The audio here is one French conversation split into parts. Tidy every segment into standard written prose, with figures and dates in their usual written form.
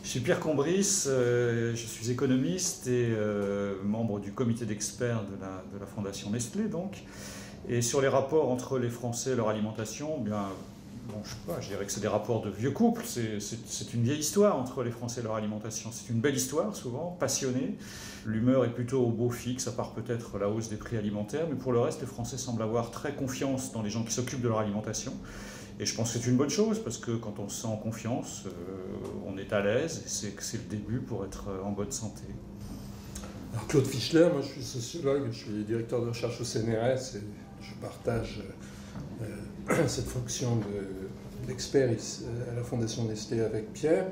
Je suis Pierre Combris, je suis économiste et membre du comité d'experts de la Fondation Nestlé, donc. Et sur les rapports entre les Français et leur alimentation, bien, bon, je sais pas, je dirais que c'est des rapports de vieux couple. C'est une vieille histoire entre les Français et leur alimentation. C'est une belle histoire, souvent, passionnée. L'humeur est plutôt au beau fixe, à part peut-être la hausse des prix alimentaires. Mais pour le reste, les Français semblent avoir très confiance dans les gens qui s'occupent de leur alimentation. Et je pense que c'est une bonne chose, parce que quand on se sent en confiance, on est à l'aise, et c'est le début pour être en bonne santé. Alors Claude Fischler, moi je suis sociologue, je suis directeur de recherche au CNRS et je partage cette fonction d'expert à la Fondation Nestlé avec Pierre.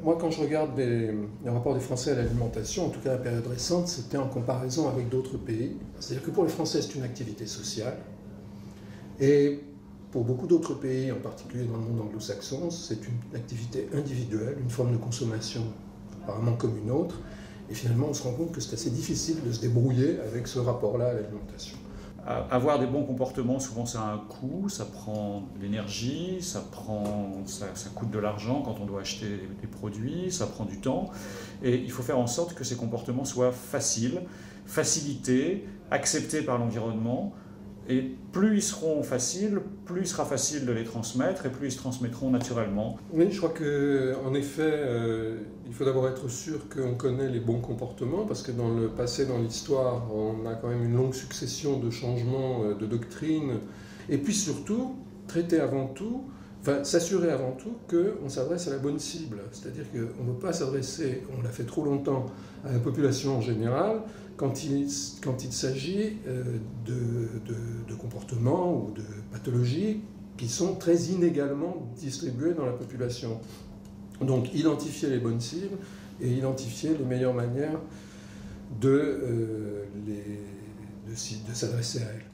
Moi, quand je regarde les rapports des Français à l'alimentation, en tout cas à la période récente, c'était en comparaison avec d'autres pays. C'est-à-dire que pour les Français, c'est une activité sociale. Et pour beaucoup d'autres pays, en particulier dans le monde anglo-saxon, c'est une activité individuelle, une forme de consommation apparemment comme une autre. Et finalement, on se rend compte que c'est assez difficile de se débrouiller avec ce rapport-là à l'alimentation. Avoir des bons comportements, souvent ça a un coût, ça prend de l'énergie, ça coûte de l'argent quand on doit acheter des produits, ça prend du temps. Et il faut faire en sorte que ces comportements soient faciles, facilités, acceptés par l'environnement. Et plus ils seront faciles, plus il sera facile de les transmettre et plus ils se transmettront naturellement. Oui, je crois qu'en effet, il faut d'abord être sûr qu'on connaît les bons comportements, parce que dans le passé, dans l'histoire, on a quand même une longue succession de changements de doctrine. Et puis surtout, traiter avant tout, enfin s'assurer avant tout qu'on s'adresse à la bonne cible. C'est-à-dire qu'on ne peut pas s'adresser, on l'a fait trop longtemps, à la population en général, quand il s'agit de comportements ou de pathologies qui sont très inégalement distribuées dans la population. Donc identifier les bonnes cibles et identifier les meilleures manières de s'adresser à elles.